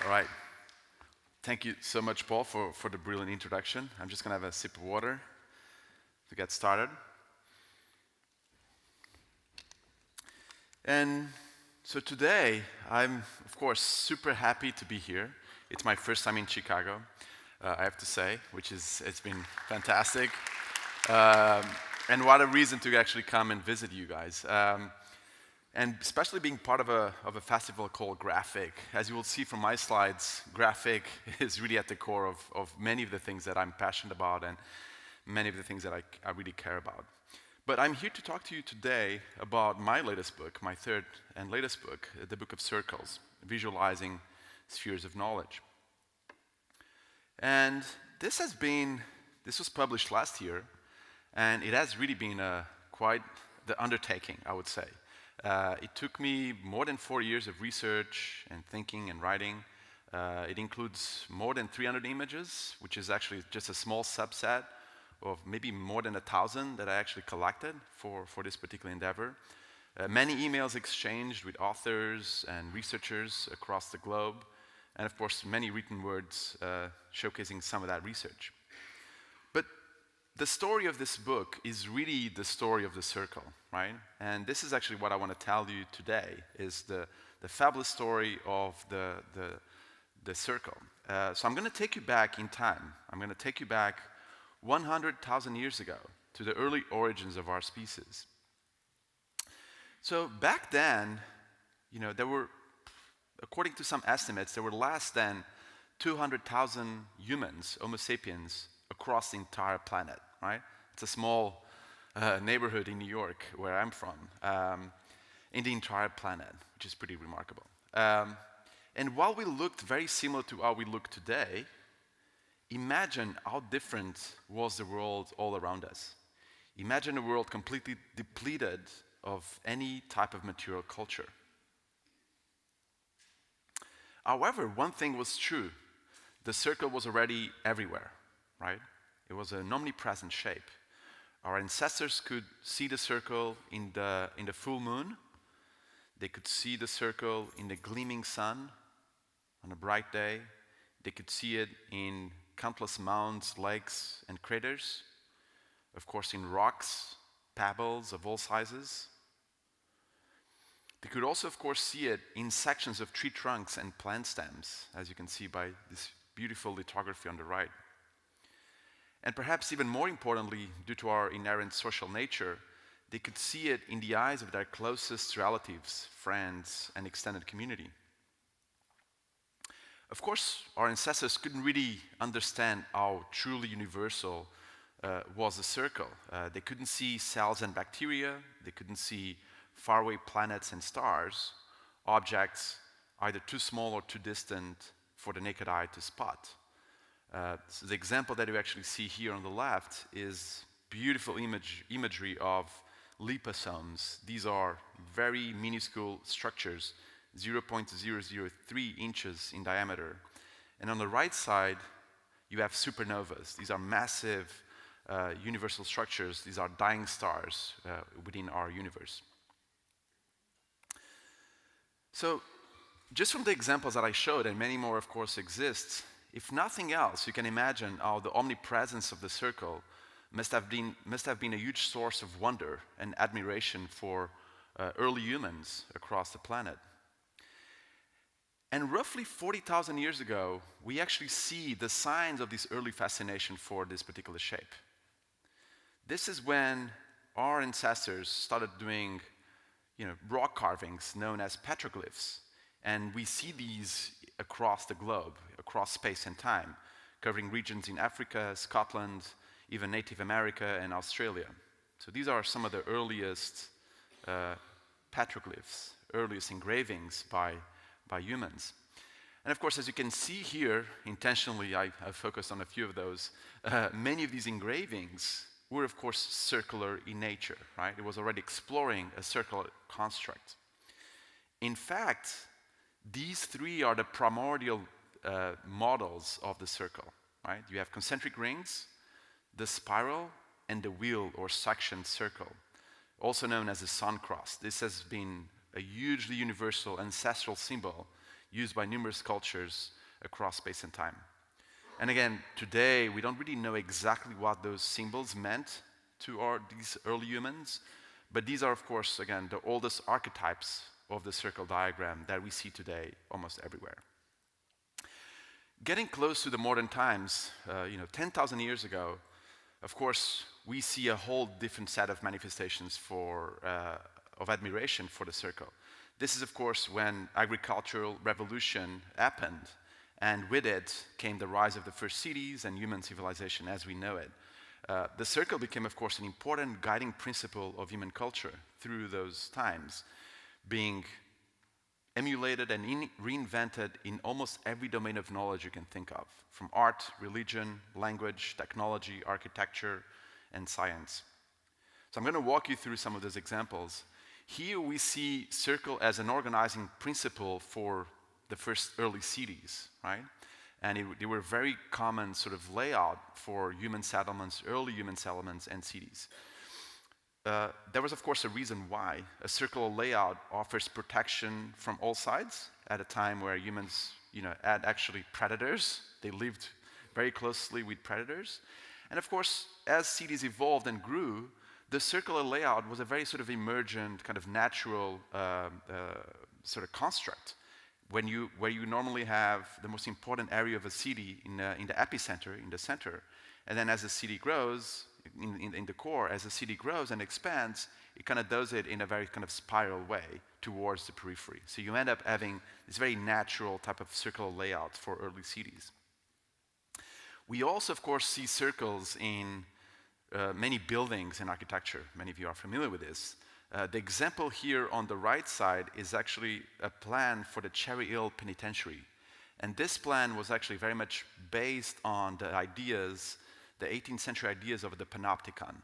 All right. Thank you so much, Paul, for the brilliant introduction. I'm just going to have a sip of water to get started. And so today, I'm, of course, super happy to be here. It's my first time in Chicago, I have to say, it's been fantastic. Um, and what a reason to actually come and visit you guys. And especially being part of a festival called Graphic. As you will see from my slides, Graphic is really at the core of many of the things that I'm passionate about and many of the things that I really care about. But I'm here to talk to you today about my latest book, my third and latest book, the Book of Circles, Visualizing Spheres of Knowledge. And this was published last year, and it has really been quite the undertaking, I would say. It took me more than 4 years of research and thinking and writing. It includes more than 300 images, which is actually just a small subset of maybe more than 1,000 that I actually collected for this particular endeavor. Many emails exchanged with authors and researchers across the globe, and of course many written words showcasing some of that research. But the story of this book is really the story of the circle, right? And this is actually what I want to tell you today, is the fabulous story of the circle. So I'm going to take you back in time. I'm going to take you back 100,000 years ago to the early origins of our species. So back then, there were, according to some estimates, there were less than 200,000 humans, Homo sapiens, across the entire planet, right? It's a small neighborhood in New York, where I'm from, in the entire planet, which is pretty remarkable. And while we looked very similar to how we look today, imagine how different was the world all around us. Imagine a world completely depleted of any type of material culture. However, one thing was true. The circle was already everywhere, right? It was an omnipresent shape. Our ancestors could see the circle in the full moon. They could see the circle in the gleaming sun on a bright day. They could see it in countless mounds, lakes, and craters. Of course, in rocks, pebbles of all sizes. They could also, of course, see it in sections of tree trunks and plant stems, as you can see by this beautiful lithography on the right. And perhaps even more importantly, due to our inherent social nature, they could see it in the eyes of their closest relatives, friends, and extended community. Of course, our ancestors couldn't really understand how truly universal was the circle. They couldn't see cells and bacteria. They couldn't see faraway planets and stars, objects either too small or too distant for the naked eye to spot. So the example that you actually see here on the left is beautiful imagery of liposomes. These are very minuscule structures, 0.003 inches in diameter. And on the right side, you have supernovas. These are massive universal structures. These are dying stars within our universe. So just from the examples that I showed, and many more of course exist, if nothing else, you can imagine how the omnipresence of the circle must have been a huge source of wonder and admiration for early humans across the planet. And roughly 40,000 years ago, we actually see the signs of this early fascination for this particular shape. This is when our ancestors started doing rock carvings known as petroglyphs. And we see these across the globe, across space and time, covering regions in Africa, Scotland, even Native America and Australia. So these are some of the earliest petroglyphs, earliest engravings by humans. And of course, as you can see here, intentionally I've focused on a few of those, many of these engravings were of course circular in nature, right? It was already exploring a circular construct. In fact, these three are the primordial models of the circle, right? You have concentric rings, the spiral, and the wheel or suction circle, also known as the sun cross. This has been a hugely universal ancestral symbol used by numerous cultures across space and time. And again, today we don't really know exactly what those symbols meant to these early humans, but these are, of course, again, the oldest archetypes of the circle diagram that we see today almost everywhere. Getting close to the modern times, 10,000 years ago, of course, we see a whole different set of manifestations of admiration for the circle. This is, of course, when agricultural revolution happened, and with it came the rise of the first cities and human civilization as we know it. The circle became, of course, an important guiding principle of human culture through those times, being emulated and reinvented in almost every domain of knowledge you can think of, from art, religion, language, technology, architecture, and science. So I'm going to walk you through some of those examples. Here we see circle as an organizing principle for the first early cities, right? And they were very common sort of layout for human settlements, early human settlements and cities. There was, of course, a reason why. A circular layout offers protection from all sides at a time where humans, had actually predators. They lived very closely with predators. And of course, as cities evolved and grew, the circular layout was a very sort of emergent, kind of natural sort of construct. Where you normally have the most important area of a city in the epicenter, in the center, and then as the city grows, in the core, as the city grows and expands, it kind of does it in a very kind of spiral way towards the periphery. So you end up having this very natural type of circular layout for early cities. We also, of course, see circles in many buildings in architecture. Many of you are familiar with this. The example here on the right side is actually a plan for the Cherry Hill Penitentiary. And this plan was actually very much based on the 18th century ideas of the panopticon.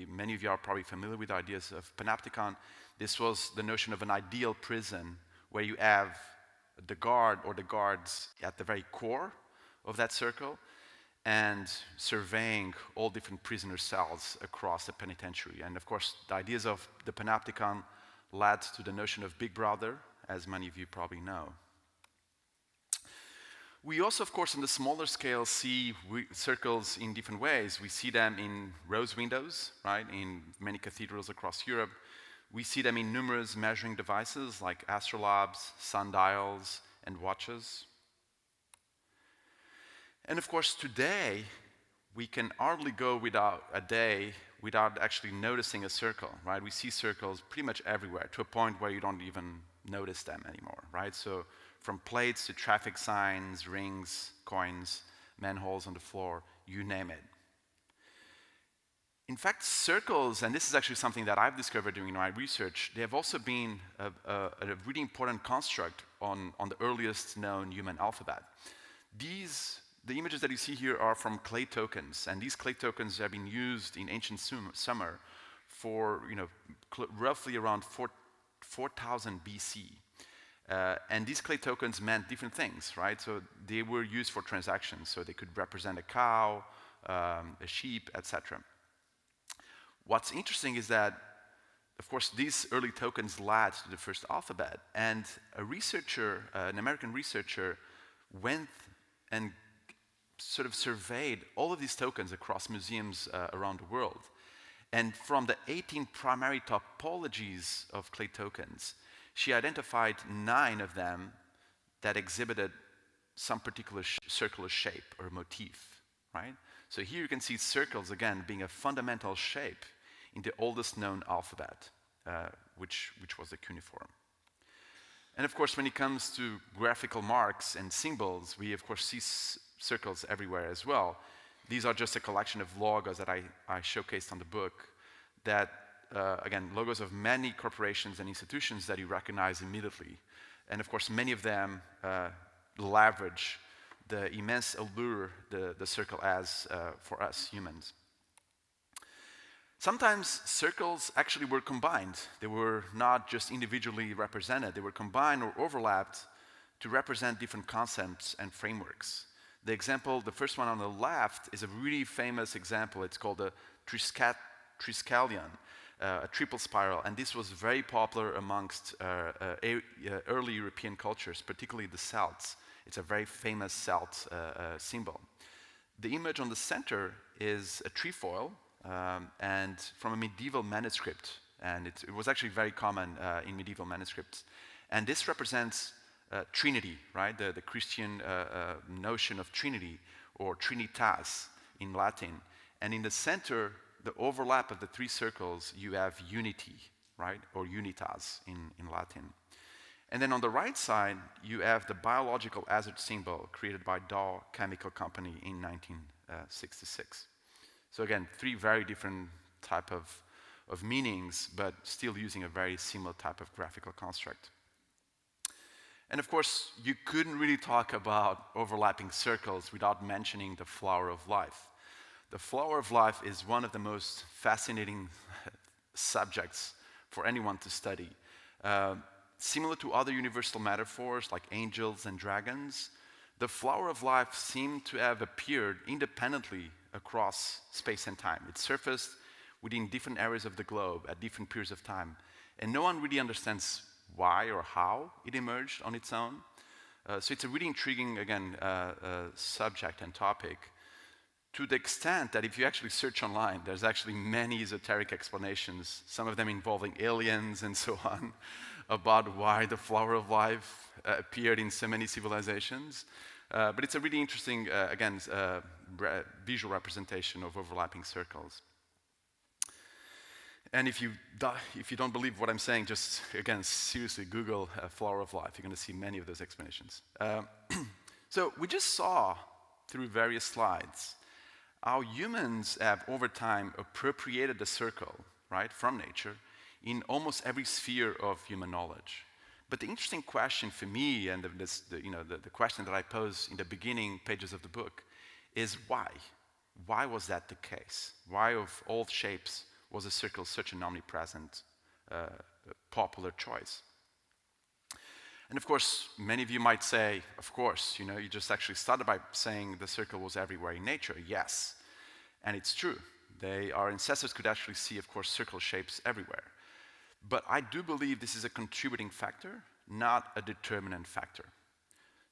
Many of you are probably familiar with the ideas of panopticon. This was the notion of an ideal prison where you have the guard or the guards at the very core of that circle and surveying all different prisoner cells across the penitentiary. And of course, the ideas of the panopticon led to the notion of Big Brother, as many of you probably know. We also, of course, on the smaller scale, see circles in different ways. We see them in rose windows, right, in many cathedrals across Europe. We see them in numerous measuring devices like astrolabes, sundials, and watches. And of course, today, we can hardly go without a day without actually noticing a circle, right? We see circles pretty much everywhere, to a point where you don't even notice them anymore, right? So from plates to traffic signs, rings, coins, manholes on the floor, you name it. In fact, circles, and this is actually something that I've discovered during my research, they have also been a really important construct on the earliest known human alphabet. The images that you see here are from clay tokens, and these clay tokens have been used in ancient Sumer for roughly around 4000 BC. And these clay tokens meant different things, right? So they were used for transactions, so they could represent a cow, a sheep, etc. What's interesting is that, of course, these early tokens led to the first alphabet, and an American researcher, went and sort of surveyed all of these tokens across museums around the world. And from the 18 primary topologies of clay tokens, she identified 9 of them that exhibited some particular circular shape or motif, right? So here you can see circles, again, being a fundamental shape in the oldest known alphabet, which was the cuneiform. And of course, when it comes to graphical marks and symbols, we of course see circles everywhere as well. These are just a collection of logos that I showcased on the book that, again, logos of many corporations and institutions that you recognize immediately. And of course, many of them leverage the immense allure the circle has for us humans. Sometimes circles actually were combined. They were not just individually represented. They were combined or overlapped to represent different concepts and frameworks. The first one on the left, is a really famous example. It's called the Triskelion. a triple spiral, and this was very popular amongst early European cultures, particularly the Celts. It's a very famous Celt symbol. The image on the center is a trefoil, and from a medieval manuscript, and it was actually very common in medieval manuscripts. And this represents Trinity, right? The Christian notion of Trinity, or Trinitas in Latin. And in the center, the overlap of the three circles, you have unity, right? Or unitas in Latin. And then on the right side, you have the biological hazard symbol created by Dow Chemical Company in 1966. So again, three very different type of meanings, but still using a very similar type of graphical construct. And of course, you couldn't really talk about overlapping circles without mentioning the flower of life. The flower of life is one of the most fascinating subjects for anyone to study. Similar to other universal metaphors like angels and dragons, the flower of life seemed to have appeared independently across space and time. It surfaced within different areas of the globe at different periods of time. And no one really understands why or how it emerged on its own. So it's a really intriguing, again, subject and topic, to the extent that if you actually search online, there's actually many esoteric explanations, some of them involving aliens and so on, about why the flower of life appeared in so many civilizations. But it's a really interesting, again, visual representation of overlapping circles. And if you don't believe what I'm saying, just, again, seriously Google flower of life. You're going to see many of those explanations. So we just saw, through various slides, how humans have, over time, appropriated the circle, right, from nature, in almost every sphere of human knowledge. But the interesting question for me, and the question that I pose in the beginning pages of the book, is why? Why was that the case? Why, of all shapes, was a circle such an omnipresent, popular choice? And of course, many of you might say, of course, you just actually started by saying the circle was everywhere in nature. Yes, and it's true. Our ancestors could actually see, of course, circle shapes everywhere. But I do believe this is a contributing factor, not a determinant factor.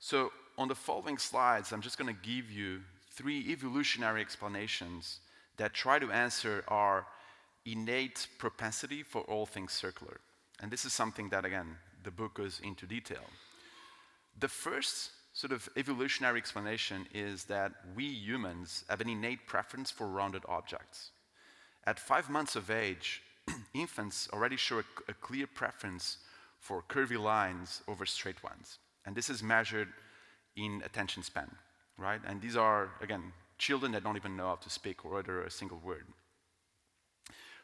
So on the following slides, I'm just going to give you 3 evolutionary explanations that try to answer our innate propensity for all things circular. And this is something that, again, the book goes into detail. The first sort of evolutionary explanation is that we humans have an innate preference for rounded objects. At 5 months of age, infants already show a clear preference for curvy lines over straight ones. And this is measured in attention span, right? And these are, again, children that don't even know how to speak or utter a single word.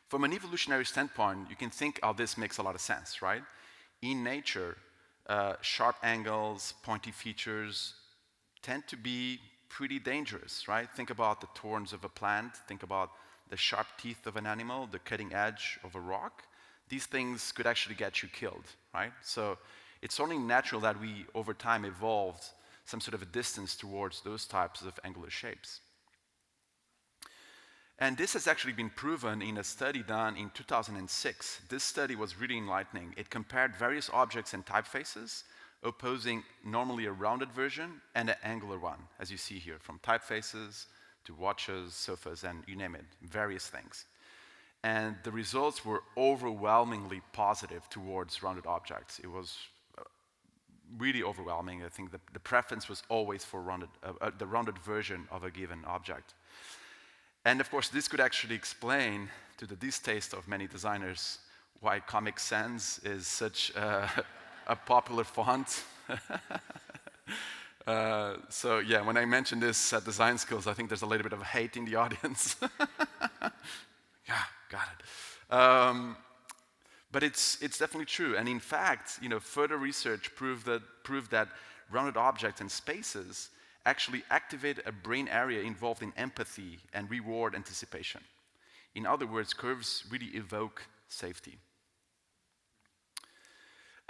From an evolutionary standpoint, you can think how this makes a lot of sense, right? In nature, sharp angles, pointy features tend to be pretty dangerous, right? Think about the thorns of a plant, think about the sharp teeth of an animal, the cutting edge of a rock. These things could actually get you killed, right? So it's only natural that we, over time, evolved some sort of a distance towards those types of angular shapes. And this has actually been proven in a study done in 2006. This study was really enlightening. It compared various objects and typefaces, opposing normally a rounded version and an angular one, as you see here, from typefaces to watches, sofas, and you name it, various things. And the results were overwhelmingly positive towards rounded objects. It was really overwhelming. I think the preference was always for the rounded version of a given object. And of course, this could actually explain, to the distaste of many designers, why Comic Sans is such a popular font. So yeah, when I mentioned this at design schools, I think there's a little bit of hate in the audience. Yeah, got it. But it's definitely true. And in fact, further research proved that rounded objects and spaces actually activate a brain area involved in empathy and reward anticipation. In other words, curves really evoke safety.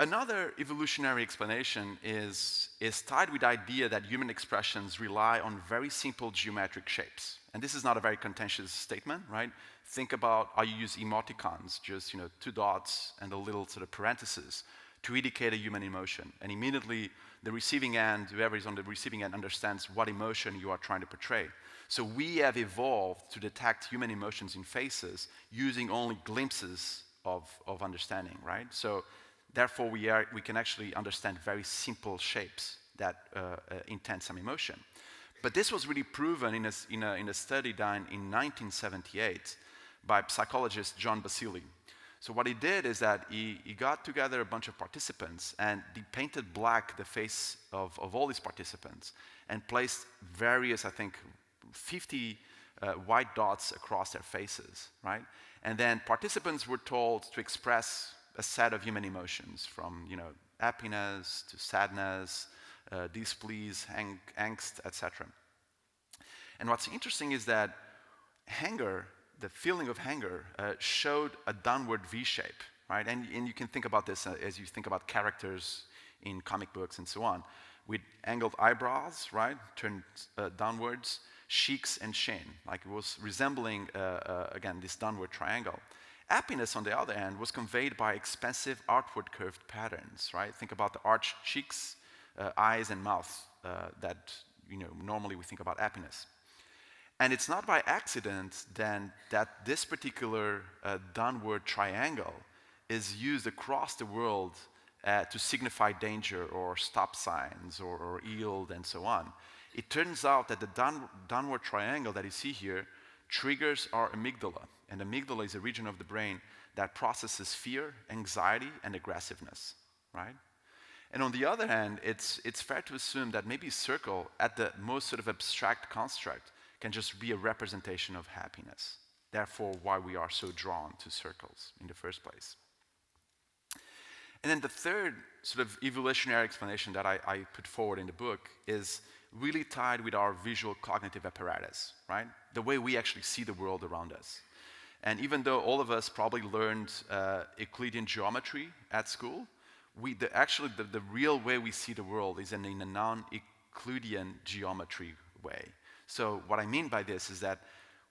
Another evolutionary explanation is tied with the idea that human expressions rely on very simple geometric shapes. And this is not a very contentious statement, right? Think about how you use emoticons, just two dots and a little sort of parenthesis to indicate a human emotion. And immediately the receiving end, whoever is on the receiving end, understands what emotion you are trying to portray. So we have evolved to detect human emotions in faces using only glimpses of understanding, right? So therefore, we can actually understand very simple shapes that intend some emotion. But this was really proven in a study done in 1978 by psychologist John Basile. So what he did is that he got together a bunch of participants and he painted black the face of all these participants and placed various, I think, 50 white dots across their faces, right? And then participants were told to express a set of human emotions from, happiness to sadness, displease, angst, etc. And what's interesting is that anger, the feeling of anger, showed a downward V shape, right? And you can think about this as you think about characters in comic books and so on, with angled eyebrows, right, turned downwards, cheeks and chin, like it was resembling, again, this downward triangle. Happiness, on the other hand, was conveyed by expansive outward curved patterns, right? Think about the arched cheeks, eyes, and mouth that normally we think about happiness. And it's not by accident then that this particular downward triangle is used across the world to signify danger or stop signs or yield and so on. It turns out that the downward triangle that you see here triggers our amygdala. And the amygdala is a region of the brain that processes fear, anxiety, and aggressiveness, right? And on the other hand, it's fair to assume that maybe circle, at the most sort of abstract construct, can just be a representation of happiness. Therefore, why we are so drawn to circles in the first place. And then the third sort of evolutionary explanation that I put forward in the book is really tied with our visual cognitive apparatus, right? The way we actually see the world around us. And even though all of us probably learned Euclidean geometry at school, the real way we see the world is in a non-Euclidean geometry way. So what I mean by this is that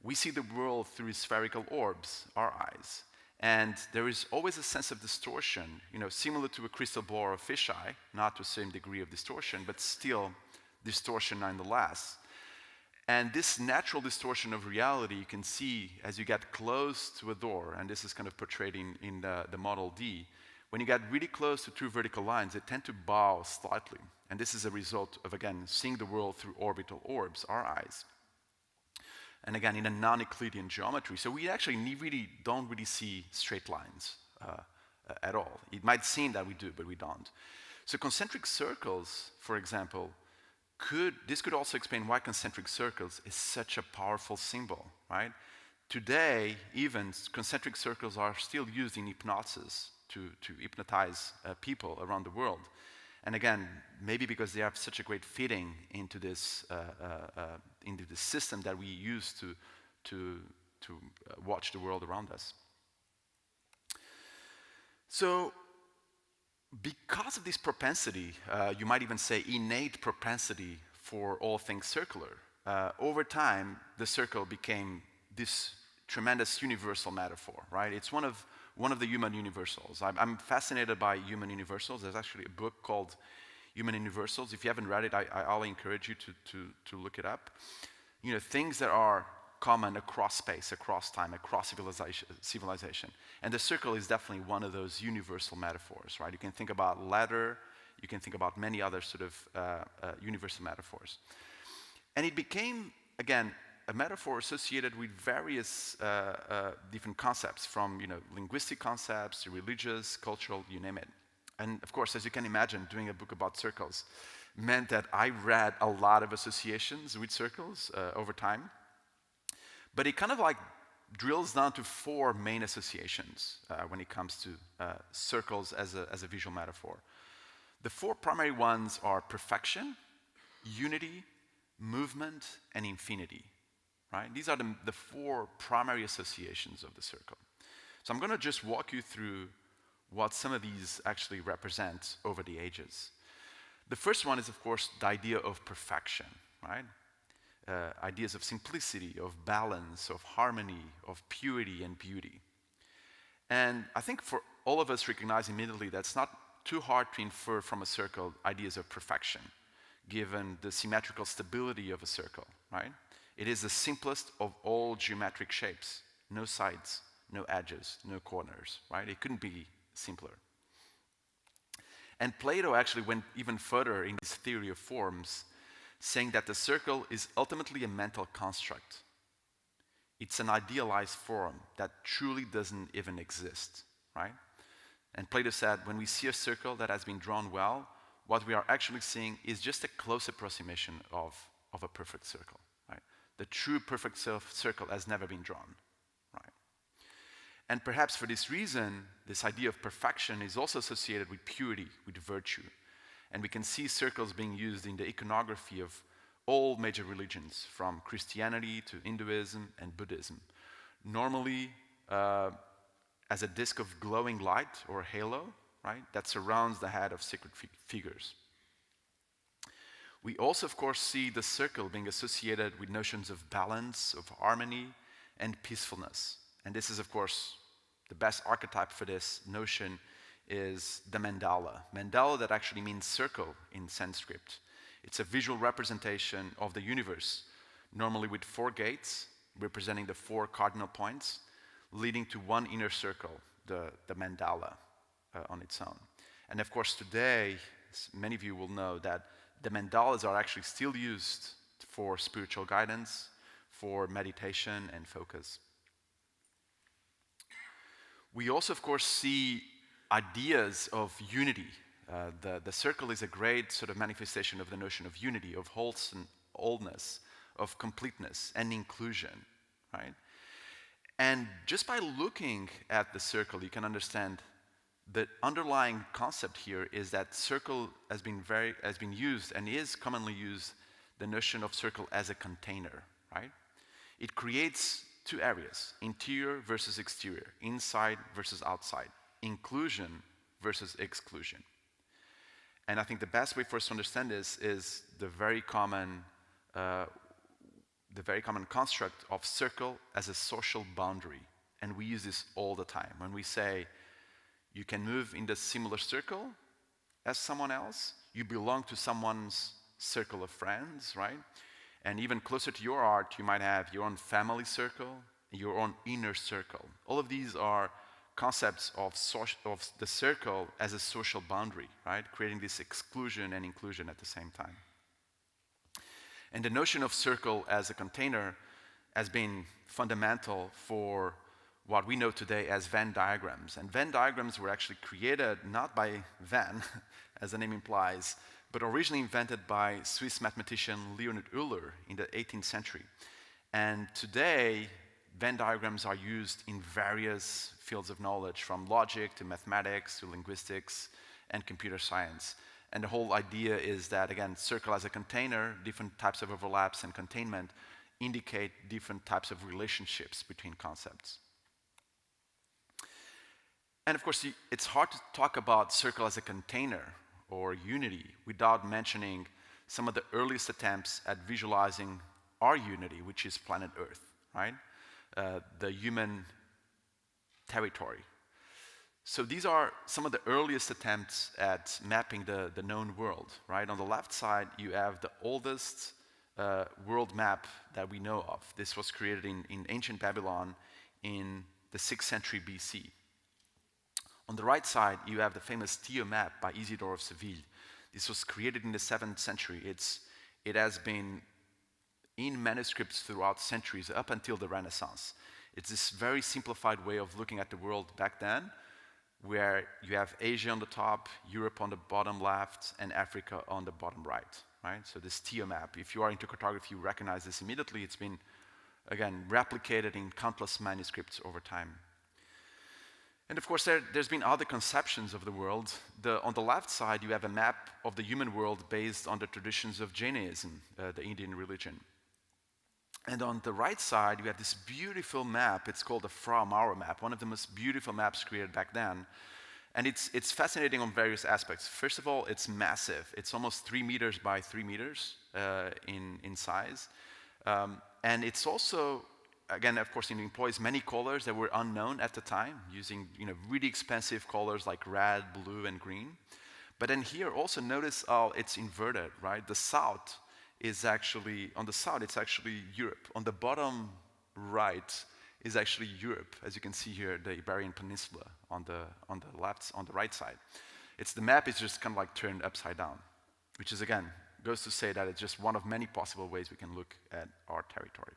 we see the world through spherical orbs, our eyes. And there is always a sense of distortion, similar to a crystal ball or a fisheye, not to the same degree of distortion, but still distortion nonetheless. And this natural distortion of reality you can see as you get close to a door, and this is kind of portrayed in the Model D. When you get really close to two vertical lines, they tend to bow slightly. And this is a result of, again, seeing the world through orbital orbs, our eyes. And again, in a non-Euclidean geometry. So we actually don't really see straight lines at all. It might seem that we do, but we don't. So concentric circles, for example, this could also explain why concentric circles is such a powerful symbol, right? Today, even concentric circles are still used in hypnosis to hypnotize people around the world. And again, maybe because they have such a great fitting into this system that we use to watch the world around us. So, because of this propensity, you might even say innate propensity for all things circular, over time, the circle became this tremendous universal metaphor, right? It's one of the human universals. I'm fascinated by human universals. There's actually a book called Human Universals. If you haven't read it, I'll encourage you to look it up. Things that are common across space, across time, across civilization. And the circle is definitely one of those universal metaphors, right? You can think about ladder, you can think about many other sort of universal metaphors. And it became, again, a metaphor associated with various different concepts, from linguistic concepts to religious, cultural, you name it. And of course, as you can imagine, doing a book about circles meant that I read a lot of associations with circles over time. But it kind of like drills down to four main associations when it comes to circles as a visual metaphor. The four primary ones are perfection, unity, movement, and infinity. Right? These are the four primary associations of the circle. So I'm going to just walk you through what some of these actually represent over the ages. The first one is, of course, the idea of perfection, right? Ideas of simplicity, of balance, of harmony, of purity and beauty. And I think for all of us recognize immediately that it's not too hard to infer from a circle ideas of perfection, given the symmetrical stability of a circle, right? It is the simplest of all geometric shapes. No sides, no edges, no corners, right? It couldn't be simpler. And Plato actually went even further in his theory of forms, saying that the circle is ultimately a mental construct. It's an idealized form that truly doesn't even exist, right? And Plato said, when we see a circle that has been drawn well, what we are actually seeing is just a close approximation of a perfect circle, right? The true perfect circle has never been drawn, right? And perhaps for this reason, this idea of perfection is also associated with purity, with virtue. And we can see circles being used in the iconography of all major religions, from Christianity to Hinduism and Buddhism. Normally, as a disk of glowing light or halo, right, that surrounds the head of sacred figures. We also, of course, see the circle being associated with notions of balance, of harmony, and peacefulness. And this is, of course, the best archetype for this notion is the mandala. Mandala that actually means circle in Sanskrit. It's a visual representation of the universe, normally with 4 gates representing the 4 cardinal points, leading to one inner circle, the mandala on its own. And of course today, many of you will know that the mandalas are actually still used for spiritual guidance, for meditation and focus. We also, of course, see ideas of unity. The circle is a great sort of manifestation of the notion of unity, of wholeness, of completeness and inclusion, right? And just by looking at the circle, you can understand the underlying concept here is that circle has been used and is commonly used, the notion of circle as a container, right? It creates 2 areas, interior versus exterior, inside versus outside, inclusion versus exclusion. And I think the best way for us to understand this is the very common construct of circle as a social boundary. And we use this all the time. When we say, you can move in the similar circle as someone else, you belong to someone's circle of friends, right? And even closer to your art, you might have your own family circle, your own inner circle. All of these are concepts of the circle as a social boundary, right? Creating this exclusion and inclusion at the same time. And the notion of circle as a container has been fundamental for what we know today as Venn diagrams. And Venn diagrams were actually created not by Venn, as the name implies, but originally invented by Swiss mathematician Leonhard Euler in the 18th century. And today, Venn diagrams are used in various fields of knowledge, from logic to mathematics to linguistics and computer science. And the whole idea is that, again, circle as a container, different types of overlaps and containment indicate different types of relationships between concepts. And of course, it's hard to talk about circle as a container or unity without mentioning some of the earliest attempts at visualizing our unity, which is planet Earth, right? The human territory. So these are some of the earliest attempts at mapping the known world, right? On the left side, you have the oldest world map that we know of. This was created in ancient Babylon in the 6th century BC. On the right side, you have the famous Theo map by Isidore of Seville. This was created in the 7th century. It has been in manuscripts throughout centuries up until the Renaissance. It's this very simplified way of looking at the world back then, where you have Asia on the top, Europe on the bottom left, and Africa on the bottom right, right? So this Theo map, if you are into cartography, you recognize this immediately. It's been, again, replicated in countless manuscripts over time. And of course, there's been other conceptions of the world. On the left side, you have a map of the human world based on the traditions of Jainism, the Indian religion. And on the right side, you have this beautiful map. It's called the Frau Maurer map, one of the most beautiful maps created back then. And it's fascinating on various aspects. First of all, it's massive. It's almost 3 meters by 3 meters in size. And it's also, again, of course, it employs many colors that were unknown at the time, using really expensive colors like red, blue, and green. But then here, also notice how it's inverted, right? The south is actually, on the south, it's actually Europe. On the bottom right is actually Europe, as you can see here, the Iberian Peninsula on the right side. The map is just kind of like turned upside down, which is, again, goes to say that it's just one of many possible ways we can look at our territory.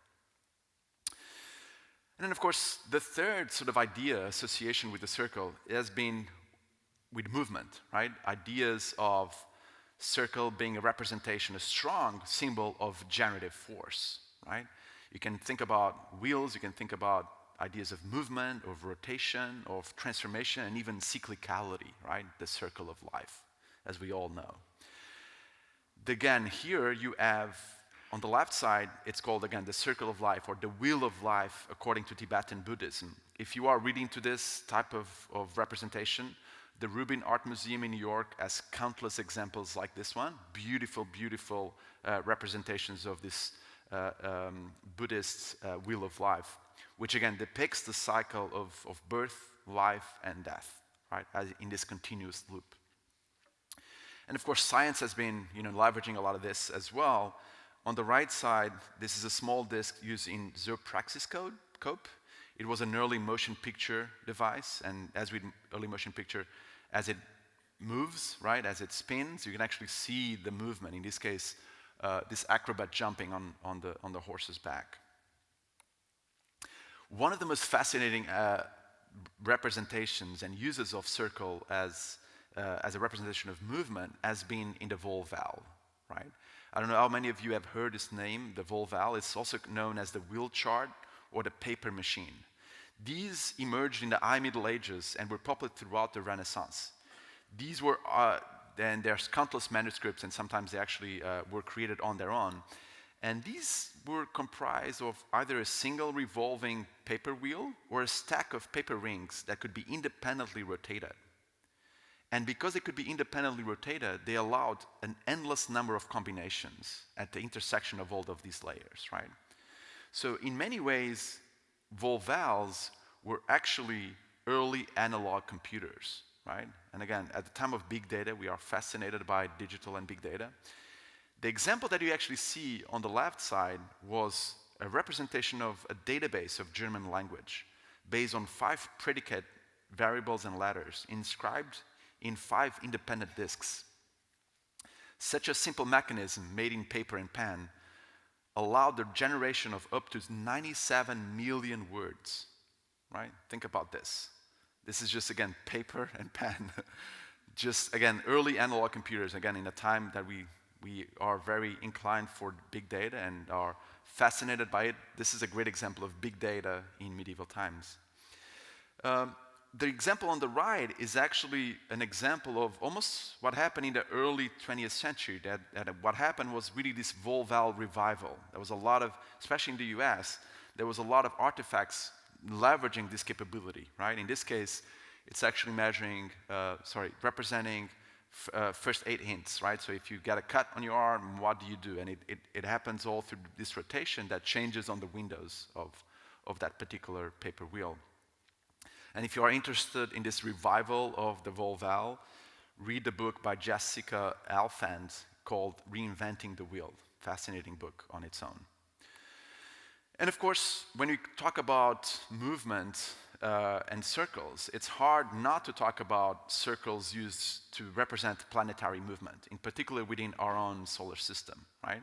And then, of course, the third sort of idea, association with the circle, has been with movement, right? Ideas of circle being a representation, a strong symbol of generative force, right? You can think about wheels, you can think about ideas of movement, of rotation, of transformation, and even cyclicality, right? The circle of life, as we all know. Again, here you have, on the left side, it's called, again, the circle of life, or the wheel of life, according to Tibetan Buddhism. If you are reading to this type of representation, the Rubin Art Museum in New York has countless examples like this one, beautiful, beautiful representations of this Buddhist wheel of life, which again depicts the cycle of birth, life, and death, right, as in this continuous loop. And of course, science has been leveraging a lot of this as well. On the right side, this is a small disc used in zoopraxiscope. It was an early motion picture device, and as with early motion picture, as it moves, right, as it spins, you can actually see the movement. In this case, this acrobat jumping on the horse's back. One of the most fascinating representations and uses of circle as a representation of movement has been in the Volval, right? I don't know how many of you have heard this name, the Volval. It's also known as the wheel chart or the paper machine. These emerged in the High Middle Ages and were popular throughout the Renaissance. These were, then there's countless manuscripts, and sometimes they actually were created on their own. And these were comprised of either a single revolving paper wheel or a stack of paper rings that could be independently rotated. And because they could be independently rotated, they allowed an endless number of combinations at the intersection of all of these layers, right? So in many ways, Volvals were actually early analog computers, right? And again, at the time of big data, we are fascinated by digital and big data. The example that you actually see on the left side was a representation of a database of German language based on 5 predicate variables and letters inscribed in 5 independent disks. Such a simple mechanism made in paper and pen allowed the generation of up to 97 million words, right? Think about this. This is just, again, paper and pen. Just, again, early analog computers, again, in a time that we are very inclined for big data and are fascinated by it. This is a great example of big data in medieval times. The example on the right is actually an example of almost what happened in the early 20th century. That what happened was really this Volval revival. There was a lot of, especially in the US, there was a lot of artifacts leveraging this capability, right? In this case, it's actually representing first aid hints, right? So if you get a cut on your arm, what do you do? And it happens all through this rotation that changes on the windows of that particular paper wheel. And if you are interested in this revival of the Volval, read the book by Jessica Alfand called Reinventing the Wheel. Fascinating book on its own. And of course, when we talk about movement and circles, it's hard not to talk about circles used to represent planetary movement, in particular within our own solar system, right?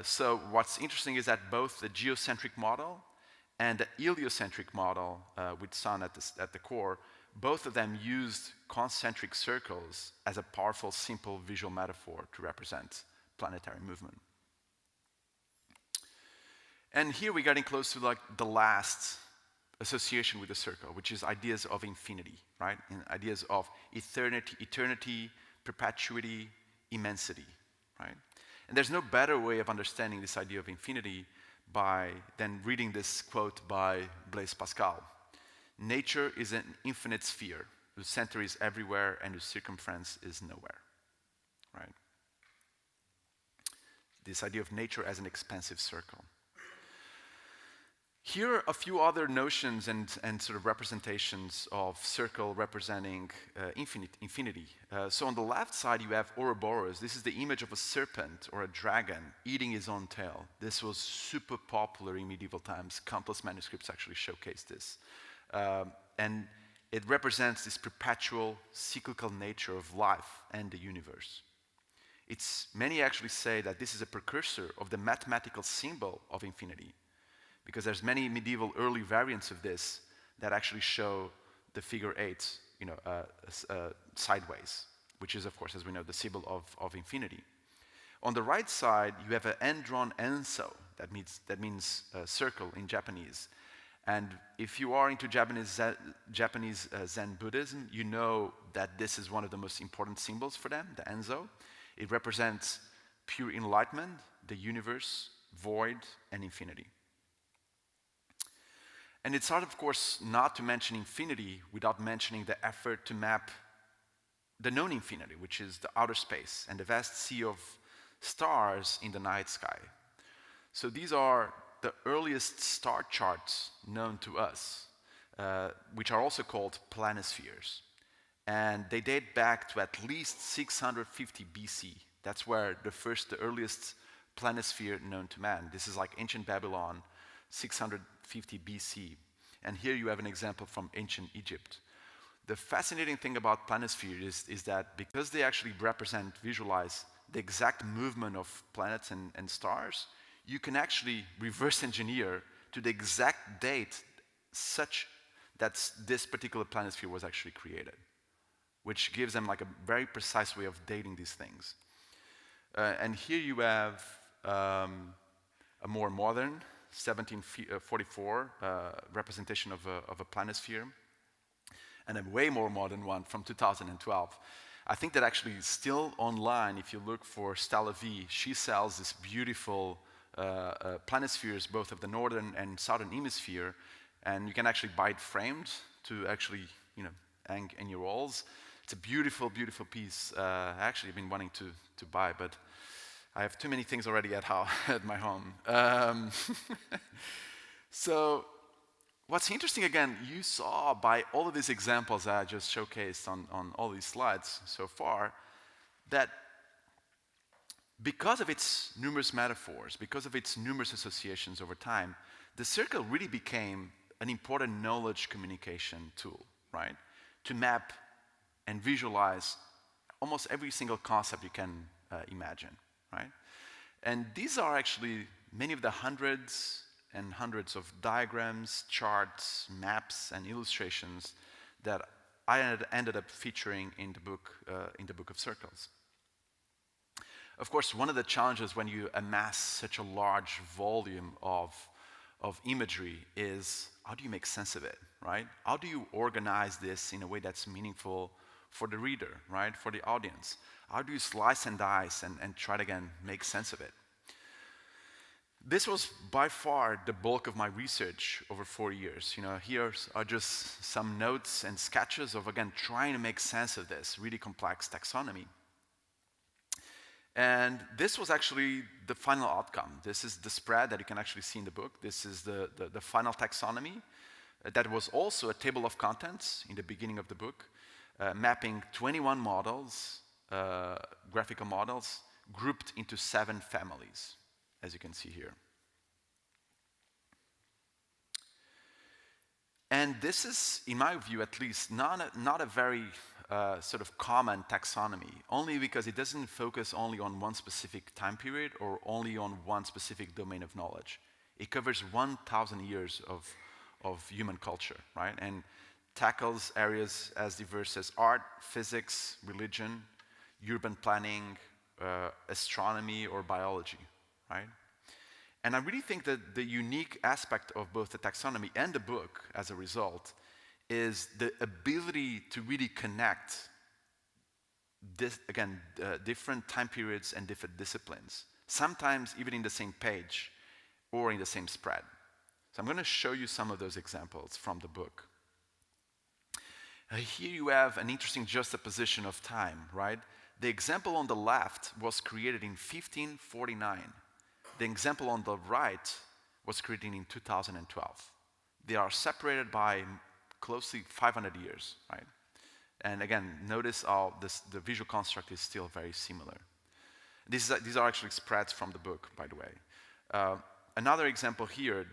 So what's interesting is that both the geocentric model and the heliocentric model with sun at the core, both of them used concentric circles as a powerful, simple visual metaphor to represent planetary movement. And here we're getting close to like the last association with the circle, which is ideas of infinity, right? And ideas of eternity, perpetuity, immensity, right? And there's no better way of understanding this idea of infinity than reading this quote by Blaise Pascal. Nature is an infinite sphere. whose center is everywhere and whose circumference is nowhere, right? This idea of nature as an expansive circle. Here are a few other notions and sort of representations of circle representing infinity. So on the left side, you have Ouroboros. This is the image of a serpent or a dragon eating his own tail. This was super popular in medieval times. Countless manuscripts actually showcase this. And it represents this perpetual, cyclical nature of life and the universe. Many actually say that this is a precursor of the mathematical symbol of infinity, because there's many medieval early variants of this that actually show the figure 8, sideways, which is, of course, as we know, the symbol of infinity. On the right side, you have an end-drawn enso, that means circle in Japanese. And if you are into Japanese Zen Buddhism, you know that this is one of the most important symbols for them, the enso. It represents pure enlightenment, the universe, void, and infinity. And it's hard, of course, not to mention infinity without mentioning the effort to map the known infinity, which is the outer space and the vast sea of stars in the night sky. So these are the earliest star charts known to us, which are also called planispheres. And they date back to at least 650 BC. That's where the earliest planisphere known to man. This is like ancient Babylon, 650 BC. And here you have an example from ancient Egypt. The fascinating thing about planispheres is that because they actually visualize the exact movement of planets and stars, you can actually reverse engineer to the exact date such that this particular planisphere was actually created, which gives them like a very precise way of dating these things. And here you have a more modern 1744 representation of a planisphere, and a way more modern one from 2012. I think that actually is still online. If you look for Stella V, she sells this beautiful planispheres, both of the northern and southern hemisphere, and you can actually buy it framed to actually, hang in your walls. It's a beautiful, beautiful piece. Actually, I've been wanting to buy, but I have too many things already at my home. So what's interesting, again, you saw by all of these examples that I just showcased on all these slides so far, that because of its numerous metaphors, because of its numerous associations over time, the circle really became an important knowledge communication tool, right? To map and visualize almost every single concept you can imagine, right? And these are actually many of the hundreds and hundreds of diagrams, charts, maps, and illustrations that I ended up featuring in the book of Circles. Of course, one of the challenges when you amass such a large volume of imagery is, how do you make sense of it, right? How do you organize this in a way that's meaningful for the reader, right? For the audience? How do you slice and dice and try to, again, make sense of it? This was by far the bulk of my research over 4 years. Here are just some notes and sketches of, again, trying to make sense of this really complex taxonomy. And this was actually the final outcome. This is the spread that you can actually see in the book. This is the final taxonomy. That was also a table of contents in the beginning of the book, mapping 21 models, graphical models, grouped into 7 families, as you can see here. And this is, in my view at least, not a very sort of common taxonomy, only because it doesn't focus only on one specific time period or only on one specific domain of knowledge. It covers 1,000 years of human culture, right? And tackles areas as diverse as art, physics, religion, urban planning, astronomy, or biology, right? And I really think that the unique aspect of both the taxonomy and the book, as a result, is the ability to really connect different time periods and different disciplines, sometimes even in the same page or in the same spread. So I'm going to show you some of those examples from the book. Here you have an interesting juxtaposition of time, right? The example on the left was created in 1549. The example on the right was created in 2012. They are separated by closely 500 years, right? And again, notice how the visual construct is still very similar. These are actually spreads from the book, by the way. Another example here,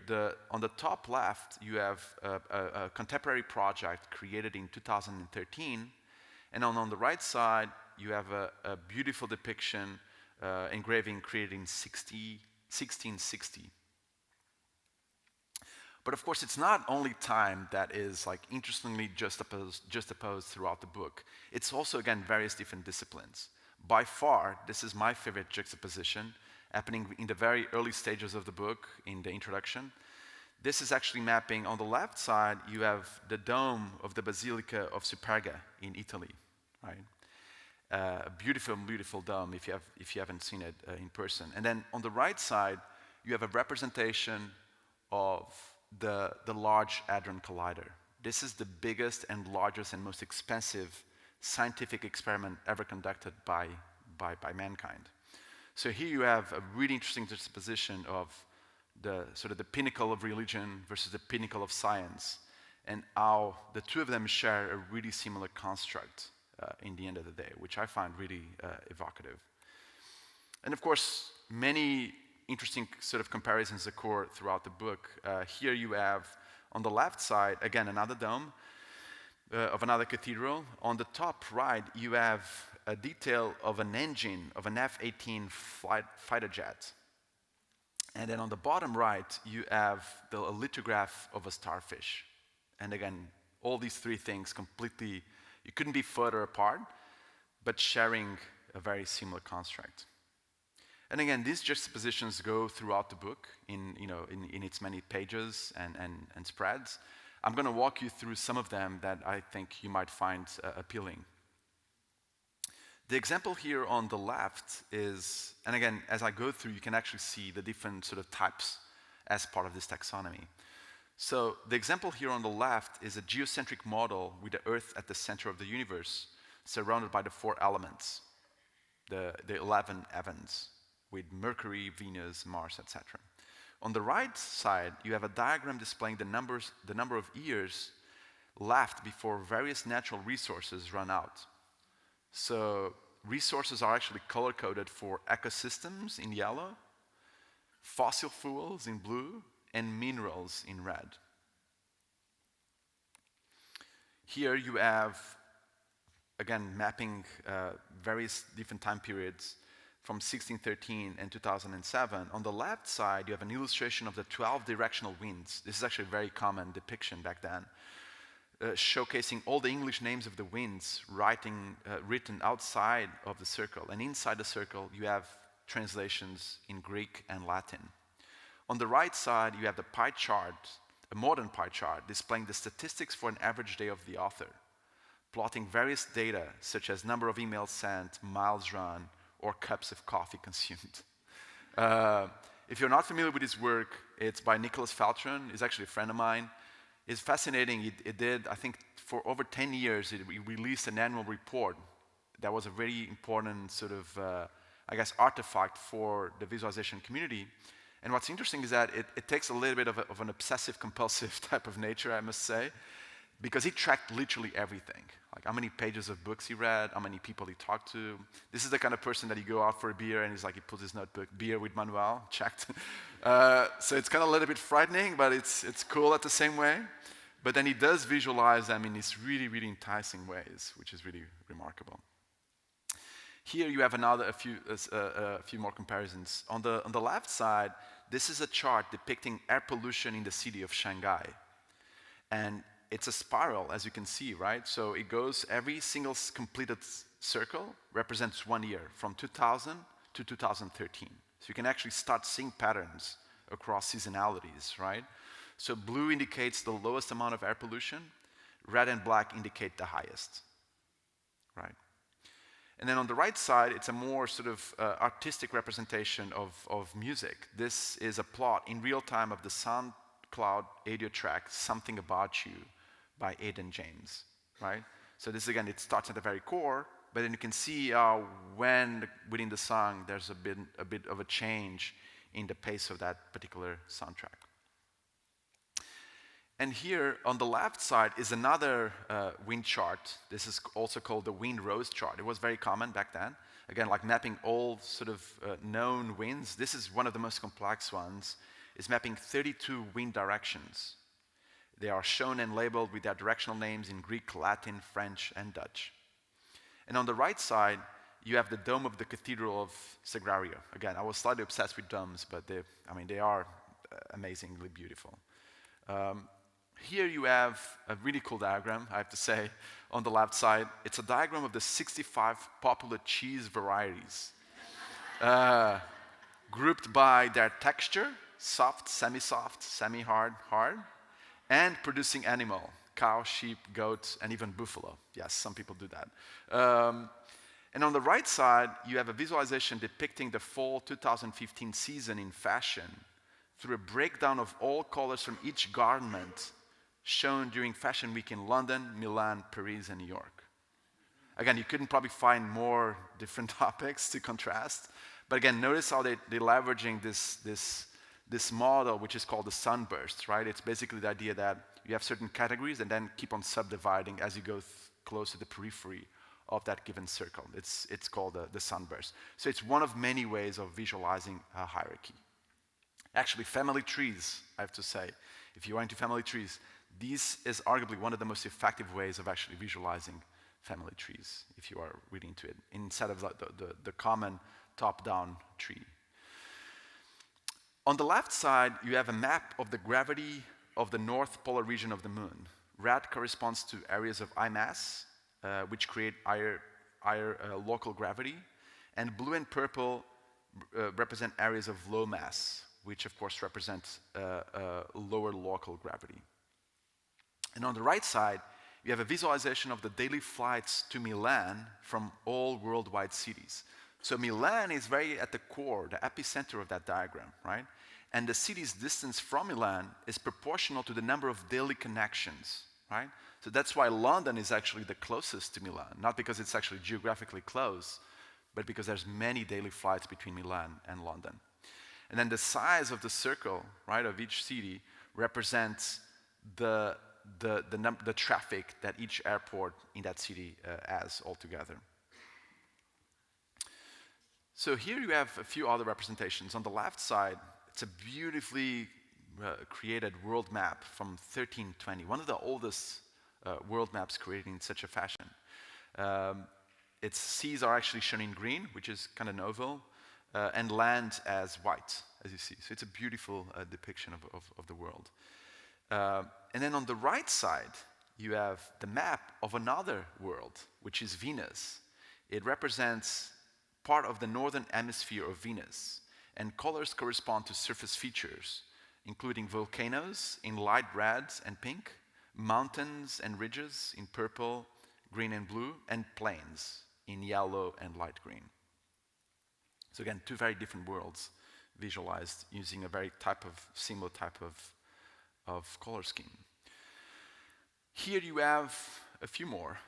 on the top left, you have a contemporary project created in 2013, and on the right side, you have a beautiful depiction, engraving created in 1660. But of course, it's not only time that is like interestingly juxtaposed throughout the book. It's also, again, various different disciplines. By far, this is my favorite juxtaposition, happening in the very early stages of the book, in the introduction. This is actually mapping, on the left side, you have the dome of the Basilica of Superga in Italy, right? A beautiful, beautiful dome if you haven't seen it in person. And then on the right side, you have a representation of the Large Hadron Collider. This is the biggest and largest and most expensive scientific experiment ever conducted by mankind. So here you have a really interesting juxtaposition of the sort of the pinnacle of religion versus the pinnacle of science, and how the two of them share a really similar construct in the end of the day, which I find really evocative. And of course, many interesting sort of comparisons occur throughout the book. Here you have, on the left side, again, another dome of another cathedral. On the top right, you have a detail of an engine of an F-18 fighter jet. And then on the bottom right, you have a lithograph of a starfish. And again, all these three things completely, you couldn't be further apart, but sharing a very similar construct. And again, these juxtapositions go throughout the book in its many pages and spreads. I'm going to walk you through some of them that I think you might find appealing. The example here on the left is, and again, as I go through, you can actually see the different sort of types as part of this taxonomy. So the example here on the left is a geocentric model with the Earth at the center of the universe, surrounded by the 4 elements, the 11 heavens, with Mercury, Venus, Mars, etc. On the right side, you have a diagram displaying the number of years left before various natural resources run out. So resources are actually color-coded for ecosystems in yellow, fossil fuels in blue, and minerals in red. Here you have, again, mapping various different time periods from 1613 and 2007. On the left side, you have an illustration of the 12 directional winds. This is actually a very common depiction back then, showcasing all the English names of the winds written outside of the circle. And inside the circle, you have translations in Greek and Latin. On the right side, you have the pie chart, a modern pie chart, displaying the statistics for an average day of the author, plotting various data, such as number of emails sent, miles run, or cups of coffee consumed. If you're not familiar with his work, it's by Nicholas Faltron. He's actually a friend of mine. It's fascinating. It did, I think, for over 10 years, it released an annual report that was a very important sort of, artifact for the visualization community. And what's interesting is that it takes a little bit of an obsessive-compulsive type of nature, I must say, because he tracked literally everything. Like how many pages of books he read, how many people he talked to. This is the kind of person that you go out for a beer and he's like, he pulls his notebook, beer with Manuel, checked. So it's kind of a little bit frightening, but it's cool at the same way. But then he does visualize them in these really, really enticing ways, which is really remarkable. Here you have a few more comparisons. On the left side, this is a chart depicting air pollution in the city of Shanghai. And it's a spiral, as you can see, right? So it goes, every single completed circle represents 1 year, from 2000 to 2013. So you can actually start seeing patterns across seasonalities, right? So blue indicates the lowest amount of air pollution, red and black indicate the highest, right? And then on the right side, it's a more sort of artistic representation of music. This is a plot in real time of the SoundCloud audio track, Something About You, by Aidan James. right? So this, again, it starts at the very core, but then you can see when within the song there's a bit of a change in the pace of that particular soundtrack. And here on the left side is another wind chart. This is also called the wind rose chart. It was very common back then. Again, like mapping all sort of known winds. This is one of the most complex ones. It's mapping 32 wind directions. They are shown and labeled with their directional names in Greek, Latin, French, and Dutch. And on the right side, you have the dome of the Cathedral of Sagrario. Again, I was slightly obsessed with domes, but they are amazingly beautiful. Here you have a really cool diagram, I have to say, on the left side. It's a diagram of the 65 popular cheese varieties, grouped by their texture, soft, semi-soft, semi-hard, hard, and producing animal, cow, sheep, goat, and even buffalo. Yes, some people do that. And on the right side, you have a visualization depicting the fall 2015 season in fashion through a breakdown of all colors from each garment shown during Fashion Week in London, Milan, Paris, and New York. Again, you couldn't probably find more different topics to contrast, but again, notice how they're leveraging this model, which is called the sunburst, right? It's basically the idea that you have certain categories and then keep on subdividing as you go close to the periphery of that given circle. It's called the sunburst. So it's one of many ways of visualizing a hierarchy. Actually, family trees, I have to say, if you are into family trees, this is arguably one of the most effective ways of actually visualizing family trees, if you are really into it, instead of the common top-down tree. On the left side, you have a map of the gravity of the north polar region of the moon. Red corresponds to areas of high mass, which create higher local gravity, and blue and purple represent areas of low mass, which of course represent lower local gravity. And on the right side, you have a visualization of the daily flights to Milan from all worldwide cities. So Milan is very at the core, the epicenter of that diagram, right? And the city's distance from Milan is proportional to the number of daily connections, right? So that's why London is actually the closest to Milan, not because it's actually geographically close, but because there's many daily flights between Milan and London. And then the size of the circle, right, of each city represents the traffic that each airport in that city has altogether. So here you have a few other representations. On the left side, it's a beautifully created world map from 1320, one of the oldest world maps created in such a fashion. Its seas are actually shown in green, which is kind of novel, and land as white, as you see. So it's a beautiful depiction of the world. And then on the right side, you have the map of another world, which is Venus. It represents part of the northern hemisphere of Venus, and colors correspond to surface features, including volcanoes in light red and pink, mountains and ridges in purple, green and blue, and plains in yellow and light green. So again, two very different worlds visualized using a very similar type of color scheme. Here you have two more.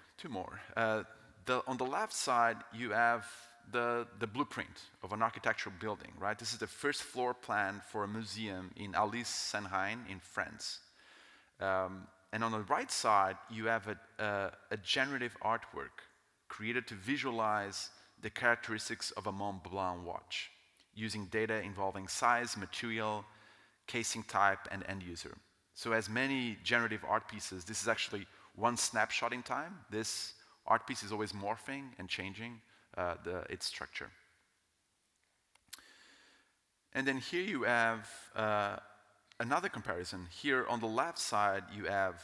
On the left side, you have the blueprint of an architectural building, right? This is the first floor plan for a museum in Alès-Senheim in France. And on the right side, you have a generative artwork created to visualize the characteristics of a Mont Blanc watch, using data involving size, material, casing type, and end user. So as many generative art pieces, this is actually one snapshot in time. This art piece is always morphing and changing its structure. And then here you have another comparison. Here on the left side, you have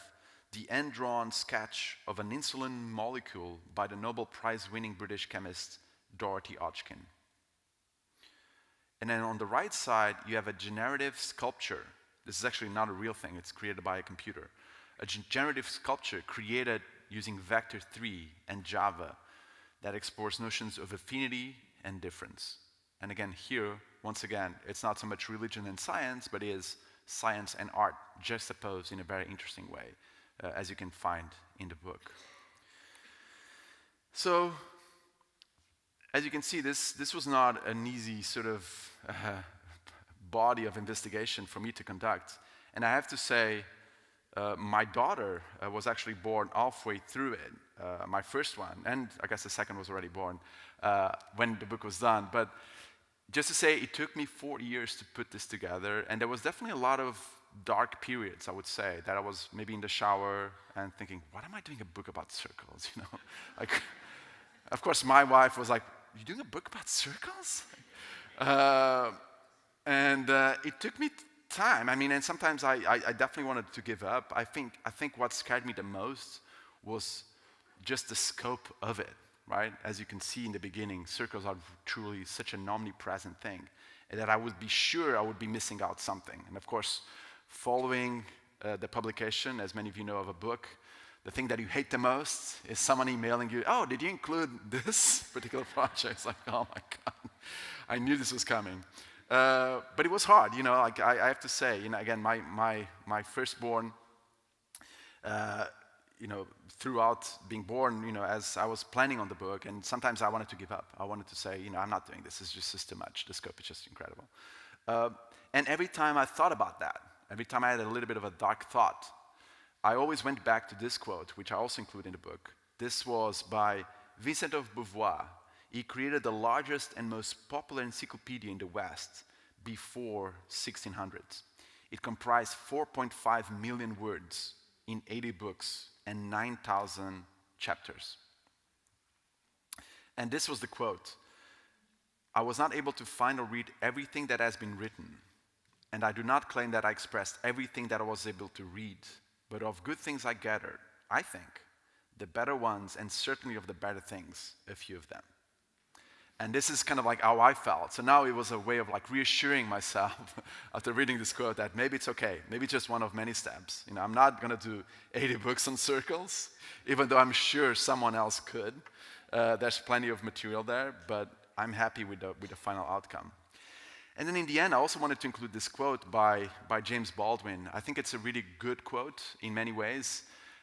the hand-drawn sketch of an insulin molecule by the Nobel Prize-winning British chemist Dorothy Hodgkin. And then on the right side, you have a generative sculpture. This is actually not a real thing, it's created by a computer. A generative sculpture created using Vector 3 and Java that explores notions of affinity and difference. And again, here, once again, it's not so much religion and science, but it is science and art juxtaposed in a very interesting way, as you can find in the book. So, as you can see, this was not an easy sort of body of investigation for me to conduct. And I have to say, my daughter was actually born halfway through it, my first one, and I guess the second was already born when the book was done. But just to say, it took me 4 years to put this together, and there was definitely a lot of dark periods, I would say, that I was maybe in the shower and thinking, what am I doing a book about circles, you know? Like, of course, my wife was like, you doing a book about circles? And it took me time. I mean, and sometimes I definitely wanted to give up. I think what scared me the most was just the scope of it, right? As you can see in the beginning, circles are truly such an omnipresent thing, and that I would be sure I would be missing out something. And of course, following the publication, as many of you know, of a book, the thing that you hate the most is someone emailing you, oh, did you include this particular project? It's like, oh my God, I knew this was coming. But it was hard, you know, like I have to say, you know, again, my firstborn, you know, throughout being born, you know, as I was planning on the book, and sometimes I wanted to give up. I wanted to say, you know, I'm not doing this, it's just too much. The scope is just incredible. And every time I thought about that, every time I had a little bit of a dark thought, I always went back to this quote, which I also include in the book. This was by Vincent of Beauvoir. He created the largest and most popular encyclopedia in the West before 1600. It comprised 4.5 million words in 80 books and 9,000 chapters. And this was the quote: I was not able to find or read everything that has been written, and I do not claim that I expressed everything that I was able to read, but of good things I gathered, I think, the better ones, and certainly of the better things, a few of them. And this is kind of like how I felt. So now it was a way of like reassuring myself after reading this quote that maybe it's okay, maybe it's just one of many steps. You know, I'm not gonna do 80 books on circles, even though I'm sure someone else could. There's plenty of material there, but I'm happy with the final outcome. And then in the end, I also wanted to include this quote by James Baldwin. I think it's a really good quote in many ways.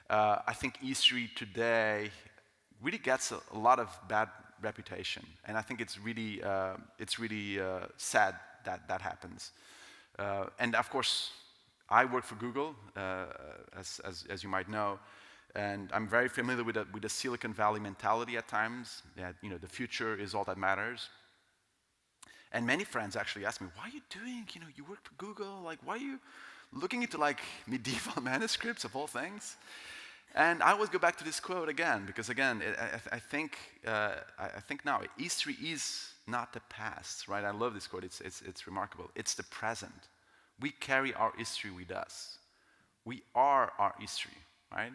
I think history today really gets a lot of bad reputation, and I think it's really sad that that happens. And of course, I work for Google, as you might know, and I'm very familiar with the Silicon Valley mentality at times. That, you know, the future is all that matters. And many friends actually ask me, why are you doing, you know, you work for Google, like, why are you looking into like medieval manuscripts of all things? And I always go back to this quote again, because again, I think now, history is not the past, right? I love this quote, it's remarkable. It's the present. We carry our history with us. We are our history, right?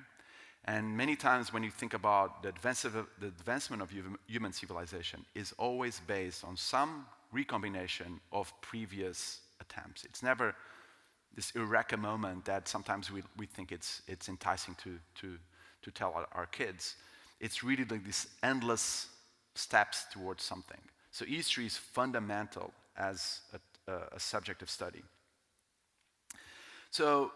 And many times when you think about the advancement of human civilization is always based on some recombination of previous attempts. It's never this eureka moment that sometimes we think it's enticing to tell our kids. It's really like these endless steps towards something. So history is fundamental as a subject of study. So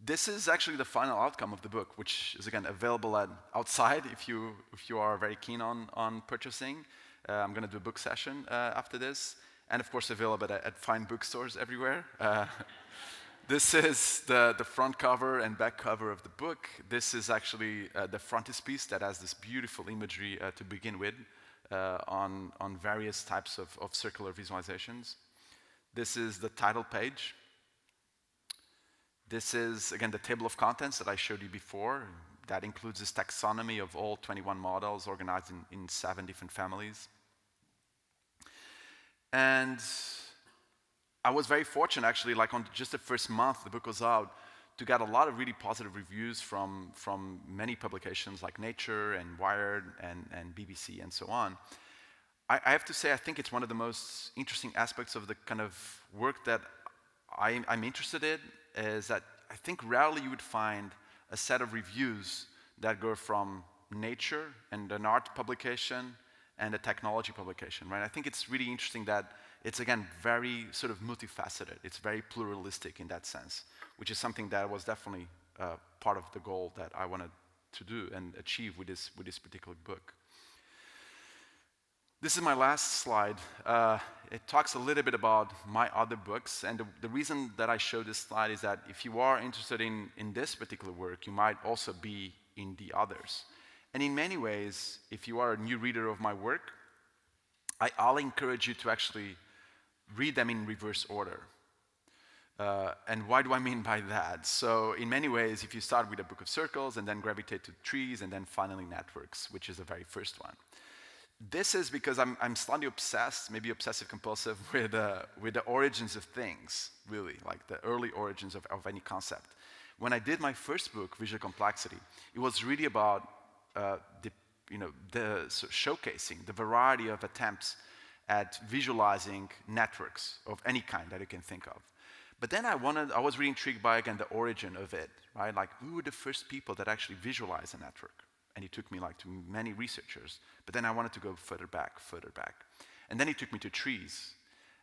this is actually the final outcome of the book, which is again available outside if you are very keen on purchasing. I'm going to do a book session after this, and of course available at fine bookstores everywhere. This is the front cover and back cover of the book. This is actually the frontispiece that has this beautiful imagery to begin with on various types of circular visualizations. This is the title page. This is, again, the table of contents that I showed you before. That includes this taxonomy of all 21 models organized in 7 different families. And I was very fortunate, actually, like on just the first month the book was out, to get a lot of really positive reviews from many publications like Nature and Wired and BBC and so on. I have to say, I think it's one of the most interesting aspects of the kind of work that I'm interested in, is that I think rarely you would find a set of reviews that go from Nature and an art publication and a technology publication, right? I think it's really interesting that it's, again, very sort of multifaceted. It's very pluralistic in that sense, which is something that was definitely part of the goal that I wanted to do and achieve with this particular book. This is my last slide. It talks a little bit about my other books, and the reason that I show this slide is that if you are interested in this particular work, you might also be in the others. And in many ways, if you are a new reader of my work, I'll encourage you to actually read them in reverse order. And why do I mean by that? So in many ways, if you start with a book of circles and then gravitate to trees and then finally networks, which is the very first one. This is because I'm slightly obsessed, maybe obsessive compulsive, with the origins of things, really, like the early origins of any concept. When I did my first book, Visual Complexity, it was really about showcasing the variety of attempts at visualizing networks of any kind that you can think of. But then I was really intrigued by, again, the origin of it, right? Like, who were the first people that actually visualized a network? And it took me to many researchers. But then I wanted to go further back. And then it took me to trees.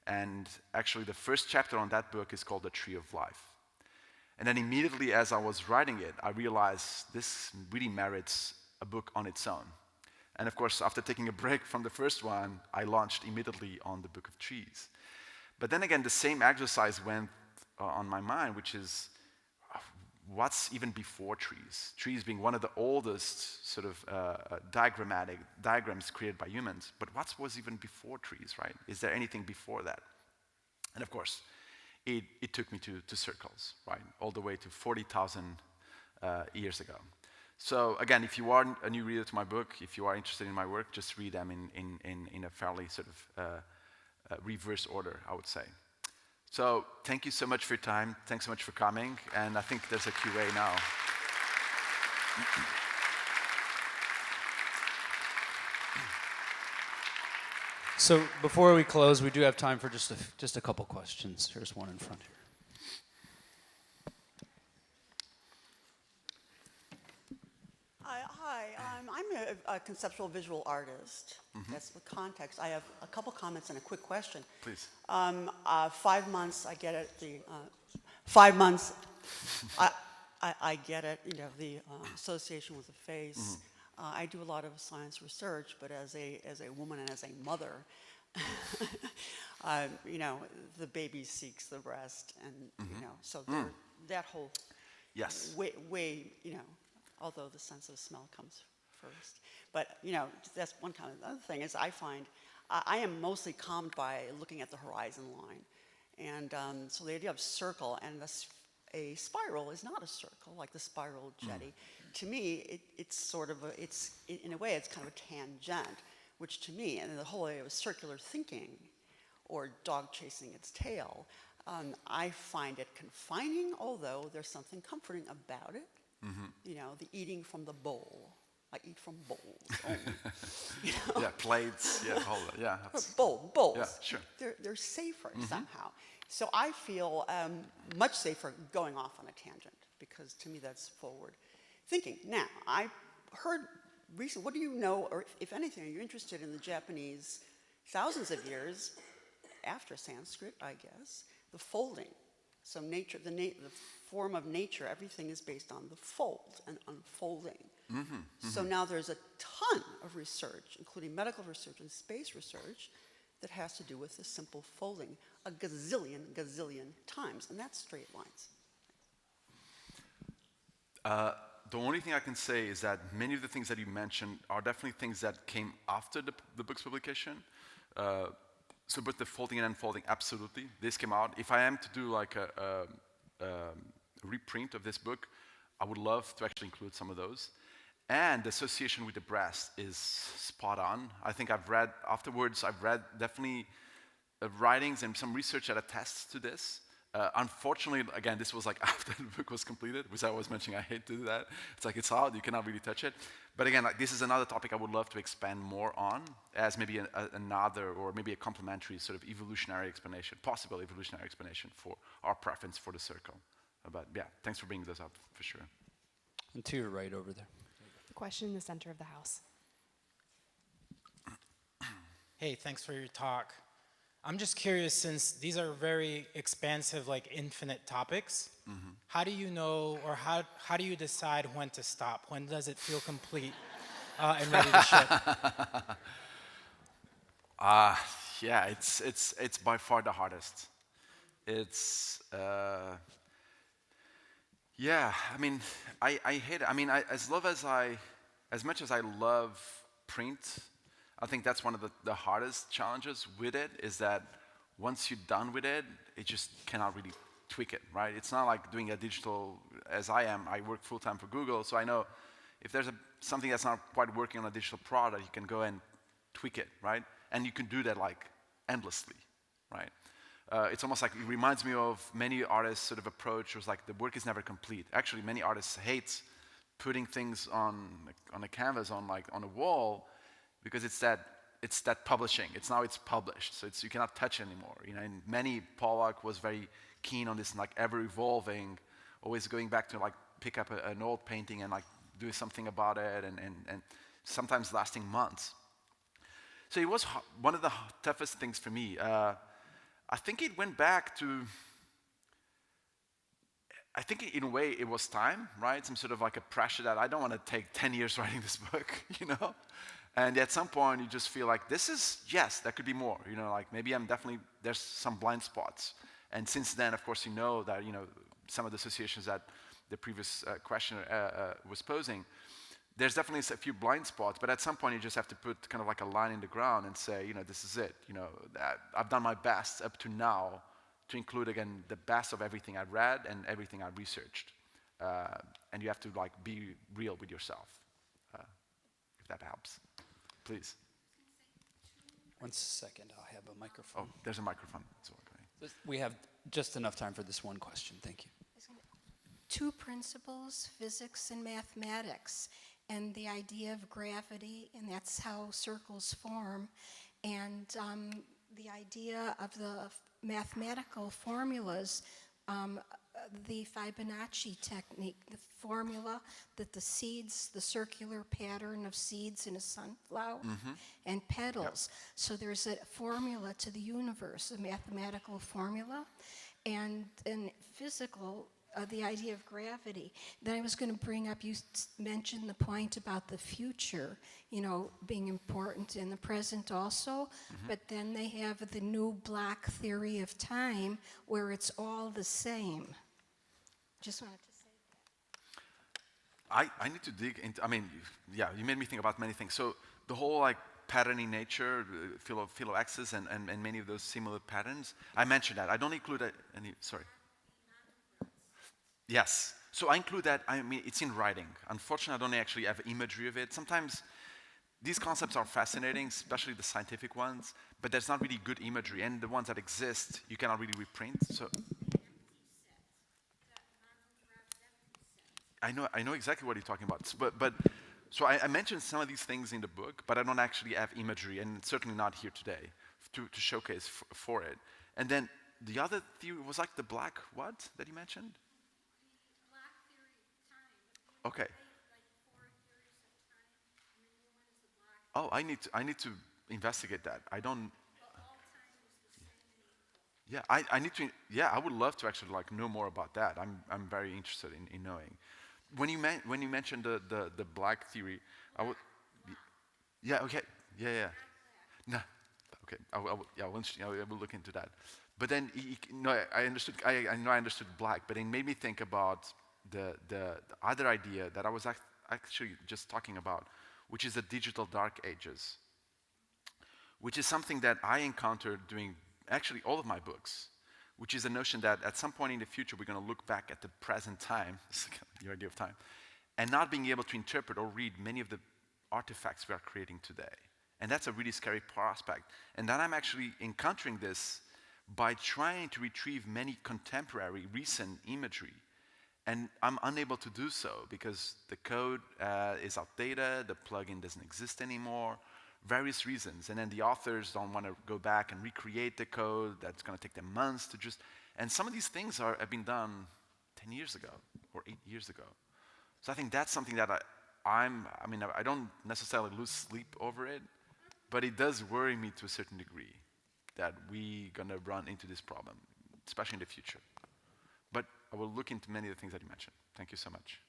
And actually the first chapter on that book is called The Tree of Life. And then immediately as I was writing it, I realized this really merits a book on its own. And of course, after taking a break from the first one, I launched immediately on the Book of Trees. But then again, the same exercise went on my mind, which is, what's even before trees? Trees being one of the oldest sort of diagrams created by humans. But what was even before trees, right? Is there anything before that? And of course, it took me to circles, right? All the way to 40,000 years ago. So again, if you are a new reader to my book, if you are interested in my work, just read them in a fairly sort of reverse order, I would say. So thank you so much for your time. Thanks so much for coming. And I think there's a Q&A now. So before we close, we do have time for just a couple questions. Here's one in front here. Hi, I'm a conceptual visual artist. That's the context. I have a couple comments and a quick question. Please. 5 months, I get it. 5 months, I get it. You know, the association with the face. I do a lot of science research, but as a woman and as a mother, you know, the baby seeks the breast, and you know, so that whole way, you know. Although the sense of smell comes first. But, you know, that's one comment. The other thing is I find I am mostly calmed by looking at the horizon line. And so the idea of circle and a spiral is not a circle, like the spiral jetty. To me, it's sort of in a way, it's kind of a tangent, which to me, and the whole idea of circular thinking or dog chasing its tail, I find it confining, although there's something comforting about it. You know, the eating from the bowl. I eat from bowls only. You know? Yeah, plates. Yeah, Bowls. Yeah, sure. They're safer somehow. So I feel much safer going off on a tangent because to me that's forward thinking. Now, I heard recently, what do you know, or if anything, are you interested in the Japanese thousands of years after Sanskrit, I guess, the folding. So nature, the form of nature, everything is based on the fold and unfolding. So now there's a ton of research, including medical research and space research, that has to do with the simple folding a gazillion times, and that's straight lines. The only thing I can say is that many of the things that you mentioned are definitely things that came after the book's publication. So both the folding and unfolding, absolutely. This came out. If I am to do like a reprint of this book, I would love to actually include some of those. And the association with the breast is spot on. I think I've read definitely writings and some research that attests to this. Unfortunately, again, this was like after the book was completed, which I was mentioning, I hate to do that. It's like it's out, you cannot really touch it. But again, like, this is another topic I would love to expand more on as maybe another or maybe a complementary sort of evolutionary explanation, possible evolutionary explanation for our preference for the circle. But yeah, thanks for bringing this up for sure. And to your right over there. The question in the center of the house. Hey, thanks for your talk. I'm just curious, since these are very expansive, like infinite topics, how do you know, or how do you decide when to stop? When does it feel complete and ready to ship? Yeah, it's by far the hardest. It's yeah. I mean, I hate it. I mean, as much as I love print, I think that's one of the hardest challenges with it is that once you're done with it, it just cannot really tweak it, right? It's not like doing a digital as I am. I work full time for Google, so I know if there's something that's not quite working on a digital product, you can go and tweak it, right? And you can do that like endlessly, right? It's almost like it reminds me of many artists' sort of approach was like the work is never complete. Actually, many artists hate putting things on a canvas on a wall because it's that publishing. It's published, so you cannot touch it anymore. You know, and many Pollock was very keen on this like ever evolving, always going back to like pick up an old painting and like do something about it, and sometimes lasting months. So it was one of the toughest things for me. I think it went back to. I think in a way it was time, right? Some sort of like a pressure that I don't want to take 10 years writing this book, you know? And at some point you just feel like yes, there could be more, you know, like maybe there's some blind spots. And since then, of course, you know that, you know, some of the associations that the previous questioner was posing, there's definitely a few blind spots, but at some point you just have to put kind of like a line in the ground and say, you know, this is it, you know, I've done my best up to now to include, again, the best of everything I've read and everything I've researched. And you have to like be real with yourself, if that helps. Please. 1 second, I'll have a microphone. Oh, there's a microphone. We have just enough time for this one question. Thank you. Two principles, physics and mathematics, and the idea of gravity, and that's how circles form, and the idea of the mathematical formulas, the Fibonacci technique, the formula that the seeds, the circular pattern of seeds in a sunflower and petals. Yep. So there's a formula to the universe, a mathematical formula, and physical, the idea of gravity. Then I was going to bring up, you mentioned the point about the future, you know, being important in the present also, but then they have the new black theory of time where it's all the same. Just wanted to say that. I need to dig into, I mean, yeah, you made me think about many things. So the whole like patterning nature, philo-axis and many of those similar patterns, I mentioned that. I don't include any, sorry. Yes. So I include that. I mean, it's in writing. Unfortunately, I don't actually have imagery of it. Sometimes these concepts are fascinating, especially the scientific ones, but there's not really good imagery. And the ones that exist, you cannot really reprint. So I know exactly what you're talking about. So I mentioned some of these things in the book, but I don't actually have imagery, and it's certainly not here today to showcase for it. And then the other theory was like the black what that you mentioned? Okay. Oh, I need to investigate that. I don't. Yeah, I need to. Yeah, I would love to actually like know more about that. I'm very interested in knowing. When you mentioned the black theory, I would. Yeah. Okay. Yeah. No. Okay. I will look into that. But then I understood. I know I understood black, but it made me think about the other idea that I was actually just talking about, which is the digital dark ages, which is something that I encountered doing actually all of my books, which is a notion that at some point in the future we're going to look back at the present time, your idea of time, and not being able to interpret or read many of the artifacts we are creating today. And that's a really scary prospect. And then I'm actually encountering this by trying to retrieve many contemporary, recent imagery. And I'm unable to do so because the code is outdated, the plugin doesn't exist anymore, various reasons. And then the authors don't want to go back and recreate the code. That's going to take them months to just... And some of these things have been done 10 years ago or 8 years ago. So I think that's something that I don't necessarily lose sleep over it, but it does worry me to a certain degree that we're going to run into this problem, especially in the future. But I will look into many of the things that you mentioned. Thank you so much.